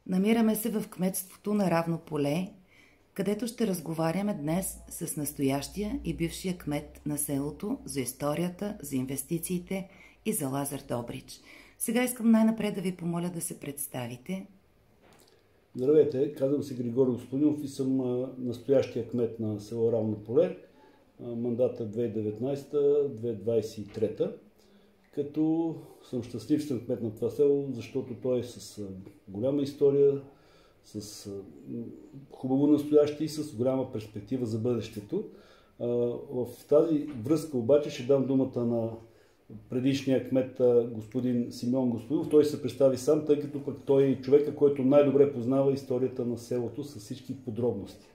Намираме се в кметството на Равно поле, където ще разговаряме днес с настоящия и бившия кмет на селото за историята, за инвестициите и за Лазар Добрич. Сега искам най-напред да ви помоля да се представите. Здравейте, казвам се Григор Господинов и съм настоящия кмет на село Равно поле, мандата 2019-2023, като съм щастлив, съм кмет на това село, защото той е с голяма история, с хубаво настояще и с голяма перспектива за бъдещето. В тази връзка обаче ще дам думата на предишния кмет господин Симеон Господинов. Той се представи сам, тъй като пък той е човека, който най-добре познава историята на селото с всички подробности.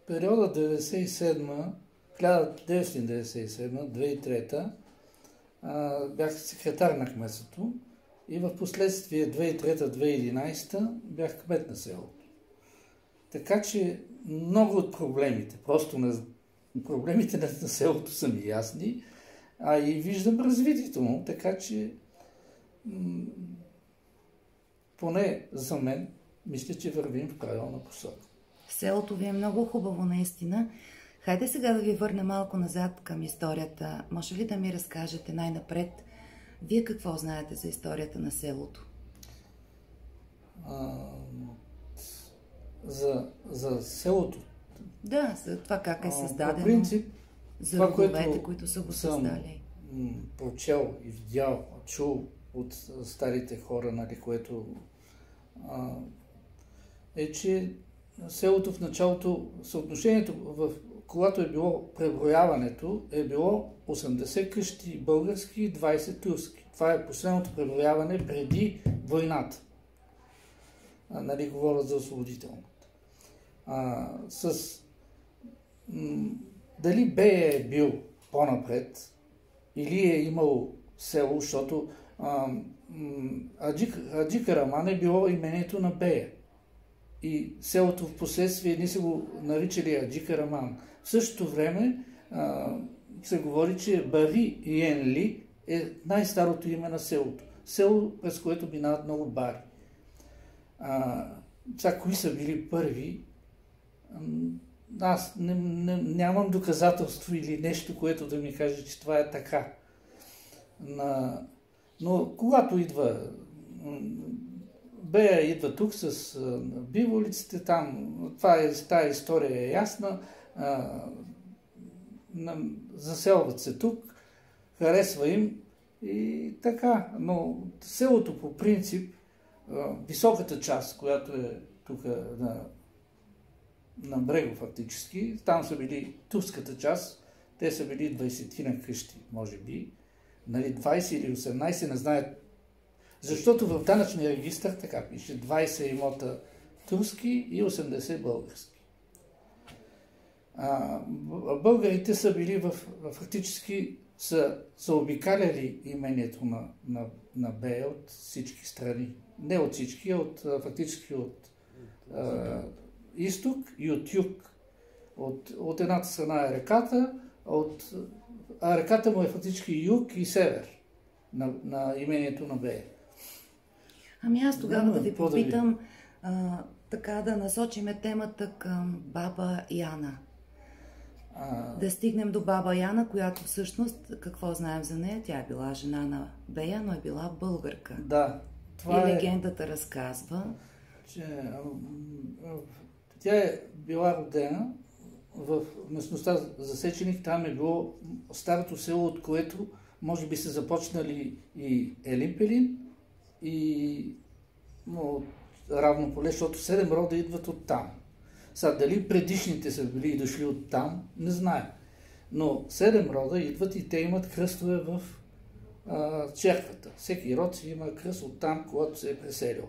Периода 1997-2003 бях секретар на кметството и в последствие 2003-2011 бях кмет на селото. Така че много от проблемите, проблемите на селото са ми ясни, а и виждам развитието му, така че поне за мен мисля, че вървим в правилна посока. Селото ви е много хубаво наистина. Хайде сега да ви върна малко назад към историята. Може ли да ми разкажете най-напред вие какво знаете за историята на селото? За селото? Да, за това как е създадено. По принцип, за родовете, които са го създали. Прочел и видял, чул от старите хора, нали, което е, че селото в началото, съотношението, когато е било преброяването, е било 80 къщи български и 20 турски. Това е последното преброяване преди войната. Нали, говоря за освободителната. Дали Бея е бил по-напред или е имал село, защото Аджи Караман е било имението на Бея. И селото в последствие ние са го наричали Аджи Караман. В същото време се говори, че Бари Йенли е най-старото име на селото. Село, през което минават много бари. Сега, кои са били първи? Аз нямам доказателство или нещо, което да ми каже, че това е така. Но когато идва Бея идва тук с биволиците, там, тая история е ясна, заселват се тук, харесва им и така. Но селото по принцип, високата част, която е тук на Брего фактически, там са били турската част, те са били 20-на къщи, може би, нали, 20 или 18, не знаят. Защото в данъчния регистър така пише 20 имота турски и 80 български. Българите са били фактически са заобикаляли имението на Бея от всички страни. Не от всички, фактически от изток и от юг. От едната страна е реката, а реката му е фактически юг и север на имението на Бея. Ами аз тогава да ви попитам, така да насочиме темата към баба Яна. Да стигнем до баба Яна, която всъщност, какво знаем за нея? Тя е била жена на Бея, но е била българка. Да. Това и легендата разказва, че тя е била родена в местността Засеченик. Там е било старото село, от което може би са започнали и Елин Пелин, и от Равно поле, защото 7 рода идват от там. Сега, дали предишните са били дошли от там, не знаем. Но 7 рода идват и те имат кръстове в черквата. Всеки род си има кръст от там, когато се е преселил.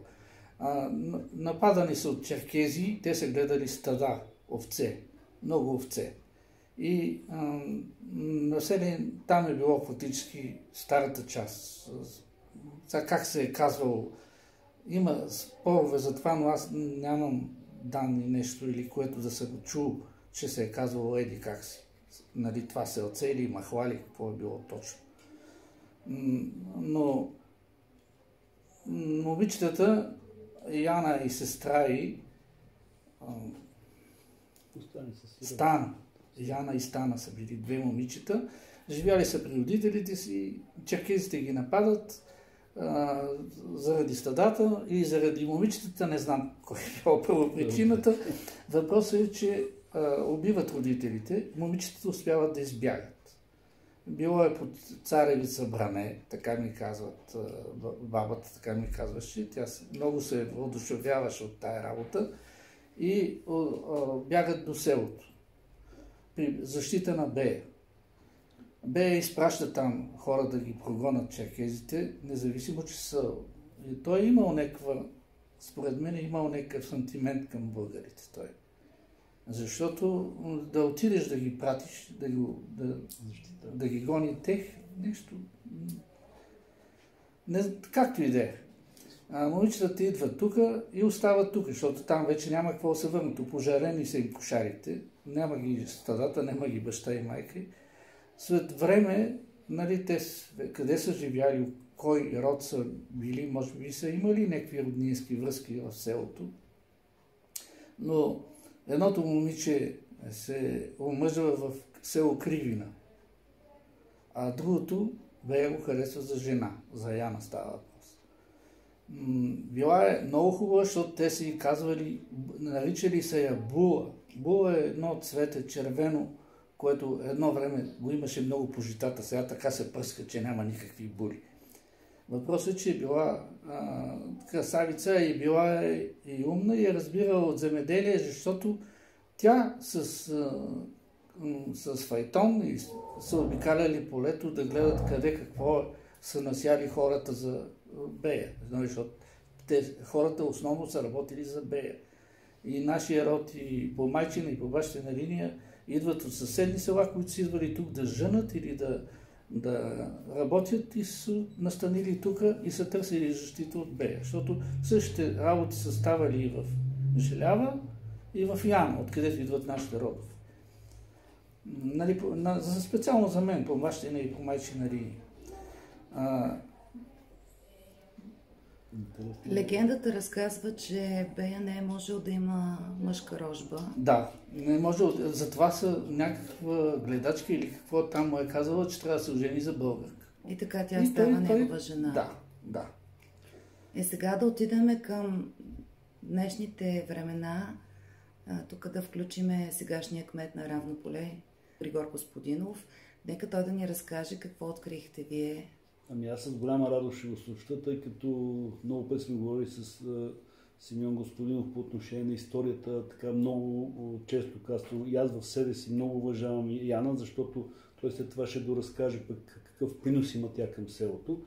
Нападани са от черкези, те са гледали стада, овце, много овце. И населен там е било фактически старата част. Сега как се е казвало, има спорове за това, но аз нямам данни нещо или което да съм чул, че се е казвало еди как си. Нали, това селце или махлали, какво е било точно. Но момичетата Яна и сестра й, Яна и Стана са били две момичета. Живяли са при родителите си, черкезите ги нападат заради стадата и заради момичетата, не знам кой е била първопричината. Въпросът е, че убиват родителите, момичетата успяват да избягат. Било е под царевица бране, така ми казват, бабата така ми казваше, тя много се въодушевяваше от тая работа и бягат до селото при защита на Бея. Бея изпраща там хора да ги прогонят черкезите, независимо, че са... И той е имал някаква, според мен е имал някакъв сантимент към българите. Той. Защото да отидеш да ги пратиш, да ги гони тех, нещо... както и да е. Момичетата идват тук и остават тук, защото там вече няма какво да се върнат. Пожарени са им кошарите, няма ги стадата, няма ги баща и майка. След време, нали, те къде са живяли, кой род са били, може би са имали някакви роднински връзки в селото. Но едното момиче се омъжва в село Кривина, а другото Бея го харесва за жена, за Яна става въпрос. Била е много хубава, защото те си казвали, наричали се я Була. Була е едно цвете червено, което едно време го имаше много по житата, сега така се пръска, че няма никакви були. Въпросът е, че е била красавица и била и умна и е разбирала от земеделие, защото тя с файтон и са обикаляли полето да гледат къде какво са насяли хората за Бея. Защото хората основно са работили за Бея. И нашия род и по майчина и по бащина линия идват от съседни села, които са идвали тук да жънат или да работят и са настанили тук и са търсили защита от Бея. Защото същите работи са ставали и в Желява, и в Яна, откъдето идват нашите родове. Нали, специално за мен, по бащина и по майчина линия. Легендата разказва, че Бея не е можел да има мъжка рожба. Да, не е можел. Затова са някаква гледачка или какво там му е казала, че трябва да се ожени за българка. И така тя става негова жена. Да. И сега да отидем към днешните времена. Тук да включиме сегашния кмет на Равно поле, Григор Господинов. Нека той да ни разкаже какво открихте вие. Ами аз с голяма радост ще го съобща, тъй като много път сме говорили с Симеон Господинов по отношение на историята, така много често казвам, и аз в себе си много уважавам и Яна, защото той след това ще доразкаже пък какъв принос има тя към селото.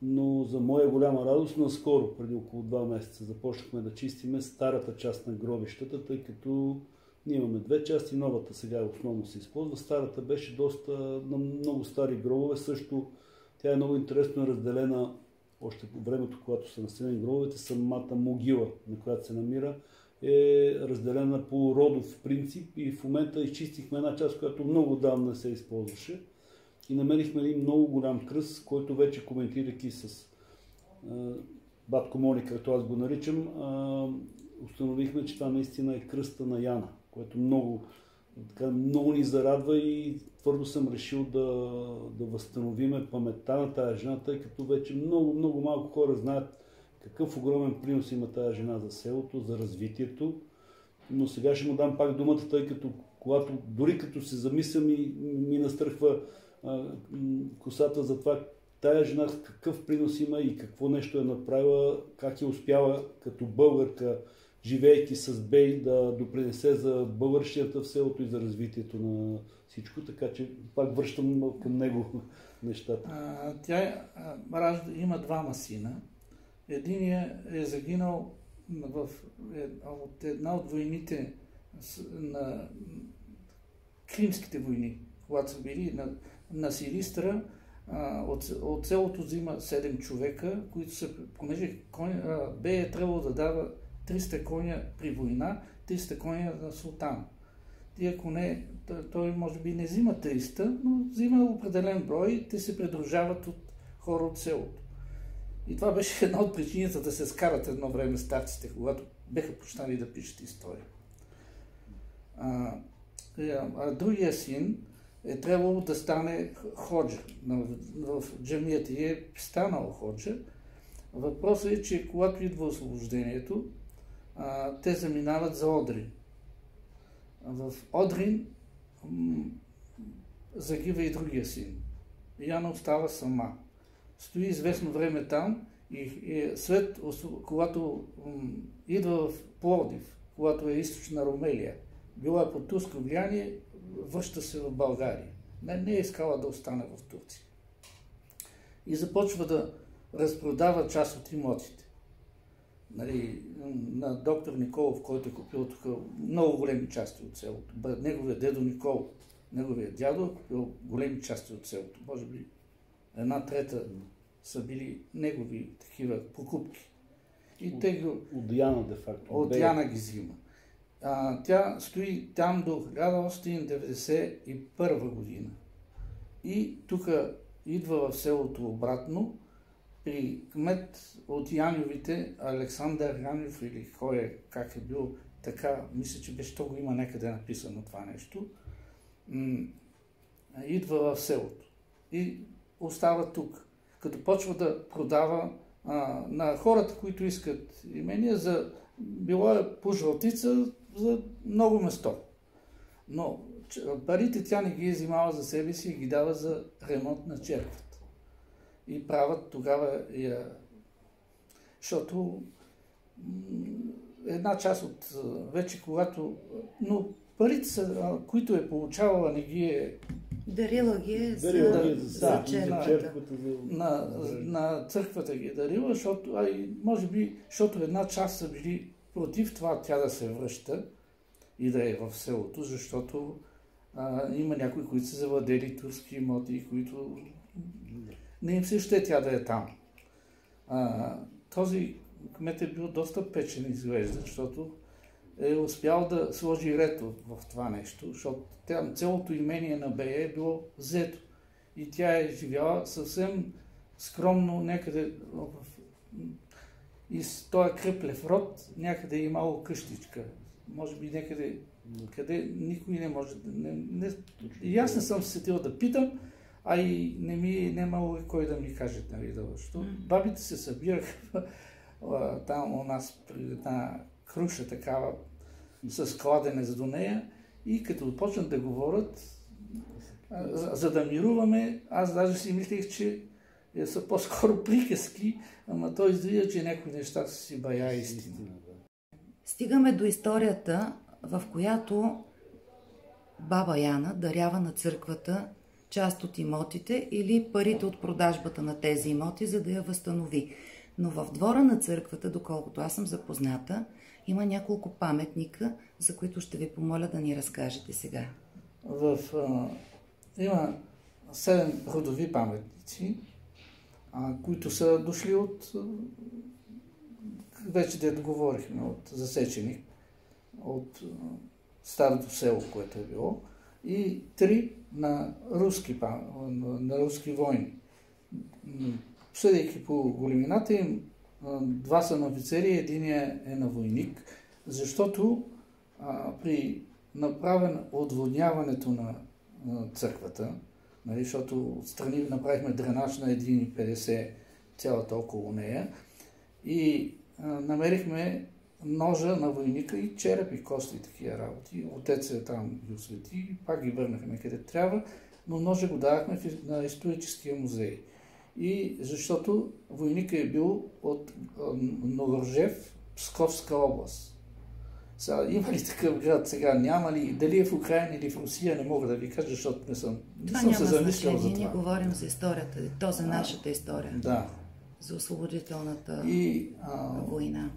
Но за моя голяма радост, наскоро, преди около 2 месеца, започнахме да чистиме старата част на гробищата, тъй като ние имаме 2 части, новата сега основно се използва. Старата беше доста на много стари гробове, също тя е много интересно разделена още по времето, когато са населени гробовете, самата могила, на която се намира, е разделена по родов принцип и в момента изчистихме една част, която много давно не се използваше и намерихме един много голям кръст, който вече коментирайки с батко Мони, както аз го наричам, установихме, че това наистина е кръста на Яна, което много ни зарадва и твърдо съм решил да възстановиме паметта на тая жена, тъй като вече много малко хора знаят какъв огромен принос има тая жена за селото, за развитието. Но сега ще му дам пак думата, тъй като дори като се замислям и ми настръхва косата за това, тая жена какъв принос има и какво нещо е направила, как е успяла като българка, живеейки с Бей, да допринесе за българщината в селото и за развитието на всичко, така че пак връщам към него нещата. Тя има 2 сина. Единият е загинал от една от войните на Кримските войни, когато са били на Силистра. От селото взима 7 човека, които са, понеже Бей е трябвало да дава 300 коня при война, 300 коня на султана. Тия коне, той може би не взима 300, но взима определен брой и те се придружават от хора от селото. И това беше една от причините да се скарат едно време старците, когато беха почнали да пишат история. Другия син е трябвало да стане ходжа в джамията и е станал ходжа. Въпросът е, че когато идва освобождението, те заминават за Одрин. В Одрин загива и другия син. Яна остава сама. Стои известно време там и след, когато идва в Пловдив, когато е източна Румелия, била е под турско влияние, връща се в България. Не е искала да остане в Турция. И започва да разпродава част от имотите. Нали, на доктор Николов, който е купил тук много големи части от селото. Неговия дедо Никол, неговия дядо е купил големи части от селото. Може би 1/3 са били негови такива покупки. И от Диана, де факто. От Диана ги взима. Тя стои там до 1891 година. И тук идва в селото обратно при кмет от Яньовите, Александър Яньов или кой е, как е бил, така, мисля, че беше, то го има някъде написано това нещо, идва в селото и остава тук. Като почва да продава на хората, които искат имения, било е по жълтица за много место. Но парите тя не ги е взимала за себе си и ги дава за ремонт на черквата. И правят тогава, защото една част от вече когато, но парите, които е получавала, не ги е... Дарила ги е за черквата. На църквата ги е дарила, защото, може би, защото една част са били против това тя да се връща и да е в селото, защото има някои, които са завладели турски имоти, които не им се ще тя да е там. Този кмет е бил доста печен, изглежда, защото е успял да сложи ред в това нещо, защото цялото имение на Бея е било взето. И тя е живяла съвсем скромно някъде и с този кръплев род някъде е имало къщичка. Може би някъде, къде никой не може да... И аз не съм се сетил да питам, а и не имало кой да ми каже, нали, защото бабите се събираха там у нас при една круша такава с кладенец до нея и като почнат да говорят, за да мируваме, аз даже си мислех, че са по-скоро приказки, ама той изглежда, че някои неща са си бая истина. Стигаме до историята, в която баба Яна дарява на църквата част от имотите или парите от продажбата на тези имоти, за да я възстанови. Но в двора на църквата, доколкото аз съм запозната, има няколко паметника, за които ще ви помоля да ни разкажете сега. Има 7 родови паметници, които са дошли от, вече да договорихме, от Засеченик, от старото село, което е било, и 3 на руски войни. Съдейки по големината им, 2 са на офицери, единия е на войник, защото при отводняването на църквата, нали, защото отстрани направихме дренаж на 1,50 цялата около нея и намерихме ножа на войника и черепи, кости и такива работи. Отец е там ги освети, пак ги върнахме къде трябва, но ножа го давахме на историческия музей. И защото войника е бил от Новоржев, Псковска област. Има ли такъв град сега? Няма ли? Дали е в Украина или в Русия, не мога да ви кажа, защото не съм се замислял за това. Ние говорим за историята, то за нашата история. Да. За освободителната война.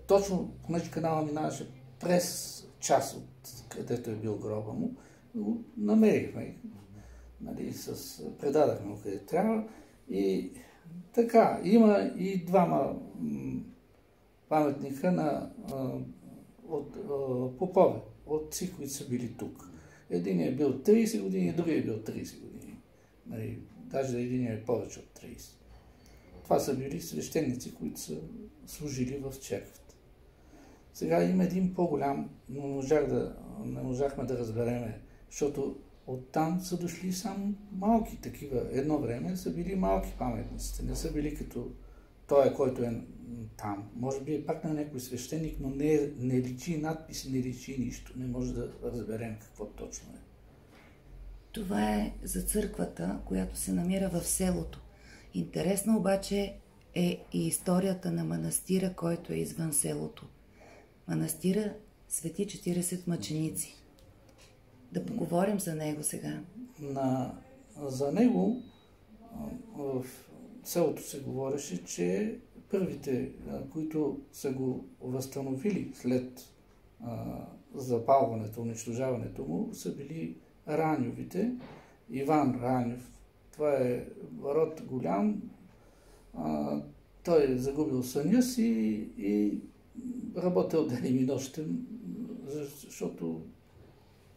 Точно, понеже канала минаваше през част от където е бил гроба му, намерихме, нали, предадахме къде трябва и така, има и 2 паметника от попове, отци, които са били тук. Един е бил 30 години, другия е бил 30 години. Нали, даже един е повече от 30. това са били свещеници, които са служили в черквата. Сега има един по-голям, но не можахме да разбереме, защото оттам са дошли само малки такива. Едно време са били малки паметниците, не са били като той, който е там. Може би е пак на някой свещеник, но не личи надписи, не личи нищо. Не може да разберем какво точно е. Това е за църквата, която се намира в селото. Интересно обаче е и историята на манастира, който е извън селото. Манастира Свети 40 мъченици. Да поговорим за него сега. За него в селото се говореше, че първите, които са го възстановили след запалването, унищожаването му, са били Раньовите. Иван Раньов. Това е род голям. Той е загубил съня си и работил денем и нощем, защото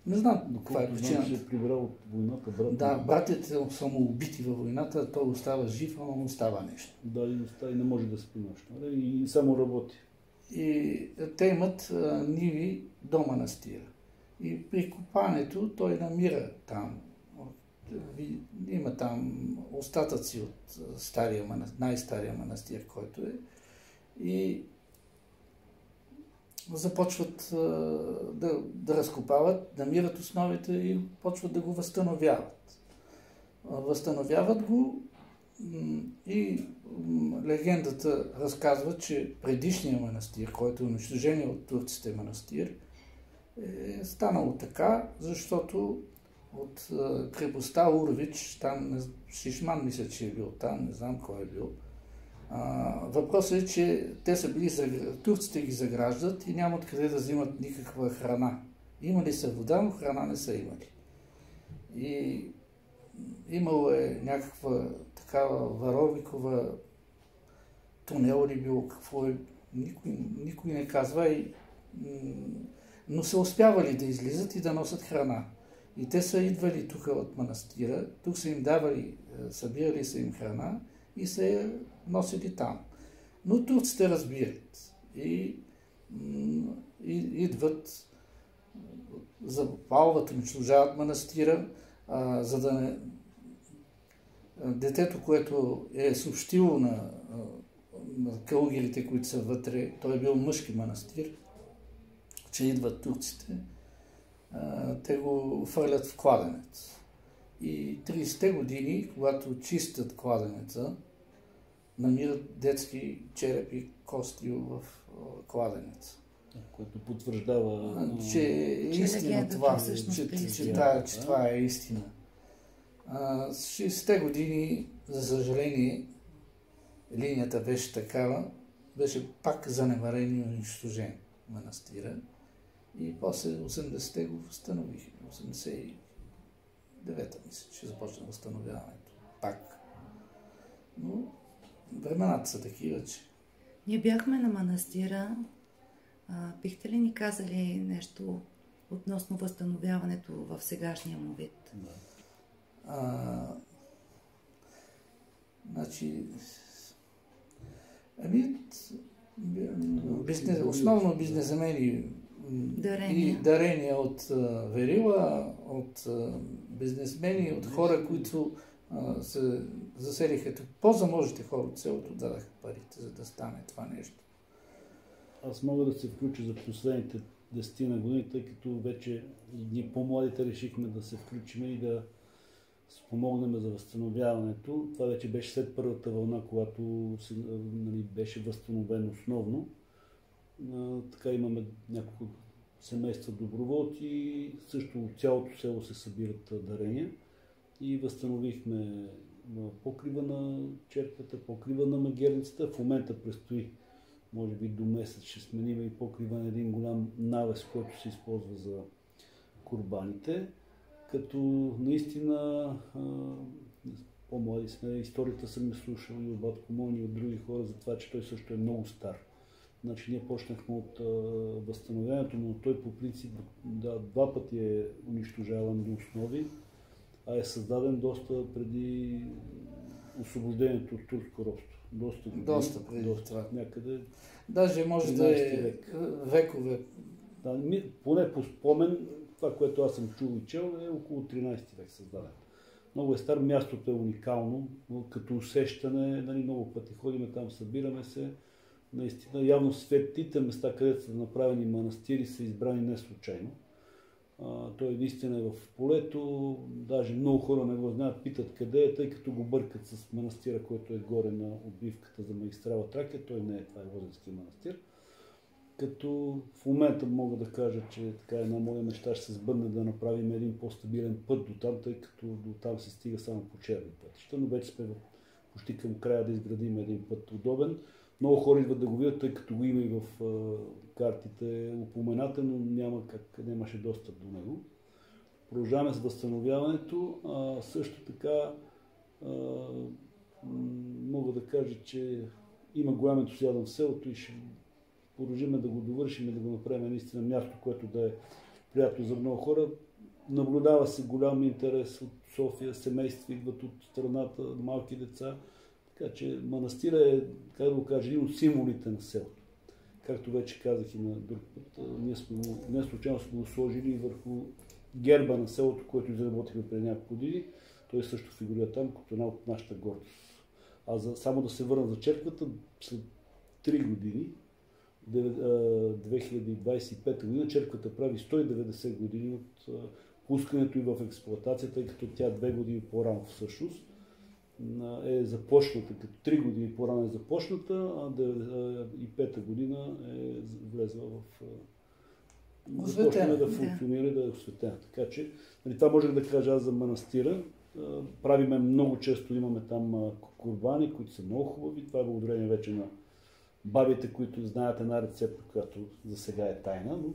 не знам каква е причината. Се прибрал от войната, брат. Да, братите са му убити във войната, той остава жив, ама му става нещо. Да, и не може да спи нощно. И само работи. И те имат ниви до манастира. И при копането той намира там. Има там остатъци от най-стария манастир, който е. И започват да разкопават, намират основите и почват да го възстановяват. Възстановяват го и легендата разказва, че предишният манастир, който е унищожен от турците манастир, е станало така, защото от крепостта Урвич, там Шишман мисля, че е бил там, не знам кой е бил. Въпросът е, че те са били, турците ги заграждат и нямат къде да взимат никаква храна. Имали са вода, но храна не са имали. И имало е някаква такава варовикова тунел ли било, какво е, никой не казва, но са успявали да излизат и да носят храна. И те са идвали тук от манастира, тук са им давали, събирали са им храна и са я носили там. Но турците разбират и идват, запалват, унищожават манастира, за да не... Детето, което е съобщило на кългерите, които са вътре, той е бил мъжки манастир, че идват турците, те го фърлят в кладенец. И 30-те години, когато чистят кладенеца, намират детски черепи, кости в кладенеца. Което потвърждава, че е истина това, че това е истина. 60-те години, за съжаление, линията беше такава, беше пак занемарен и унищожен манастира. И после 80-те го възстановихме. 89-та мисля, че започна възстановяването. Пак. Но времената са такива, че... Ние бяхме на манастира. Бихте ли ни казали нещо относно възстановяването в сегашния му вид? Значи... основно бизнесмени и дарения от верила, от бизнесмени, от хора, които се заселиха. По-заможните хора от селото дадаха парите, за да стане това нещо. Аз мога да се включа за последните 10 на години, тъй като вече ние по-младите решихме да се включим и да спомогнем за възстановяването. Това вече беше след първата вълна, когато беше възстановено основно. Така имаме няколко семейства доброволци, също от цялото село се събират дарения и възстановихме покрива на черквата, покрива на магерницата. В момента предстои, може би до месец ще сменим и покрива на един голям навес, който се използва за курбаните. Като наистина по-млади сме, историята съм ме слушал и от Батко Мони, и от други хора за това, че той също е много стар. Значи ние почнахме от възстановяването, но той по принцип два пъти е унищожаван до основи, а е създаден доста преди освобождението от турско робство. доста години. Доста преди това. Някъде. Даже може да е векове. Да, поне по спомен, това, което аз съм чул и чел, е около 13 век създаден. Много е стар, мястото е уникално, като усещане, нали, много пъти ходиме там, събираме се. Наистина, явно светите места, където са направени манастири, са избрани не случайно. Той наистина е в полето, даже много хора не го знаят, питат къде е, тъй като го бъркат с манастира, който е горе на отбивката за магистрала Тракия. Той не е, това е Лозенски манастир. Като в момента мога да кажа, че така една моя мечта ще се сбъдне да направим един по-стабилен път до там, тъй като до там се стига само по черни пътища, но вече сме почти към края да изградим един път удобен. Много хора идват да го видят, тъй като го има и в картите упомената, но нямаше достъп до него. Продължаваме с възстановяването. Също така мога да кажа, че има голям ентусиазъм в селото и ще продължим да го довършим и да го направим наистина място, което да е приятно за много хора. Наблюдава се голям интерес от София, семейства идват от страната, малки деца. Така че манастира е, как да го кажа, един от символите на селото. Както вече казах и на друг път, ние сме не случайно сме го сложили върху герба на селото, който изработихме преди няколко години. Той също фигурира там като една от нашата гордост. Само да се върна за черквата, след 3 години, 2025 година, черквата прави 190 години от пускането и в експлоатация, тъй като тя 2 години по-рано всъщност е започната, като 3 години по-рано е започната, а 2005 година е влезла в започна да функционира и да е осветена. Така че, това можех да кажа аз за манастира. Правиме много често, имаме там курбани, които са много хубави. Това е благодарение вече на бабите, които знаят една рецепта, която за сега е тайна, но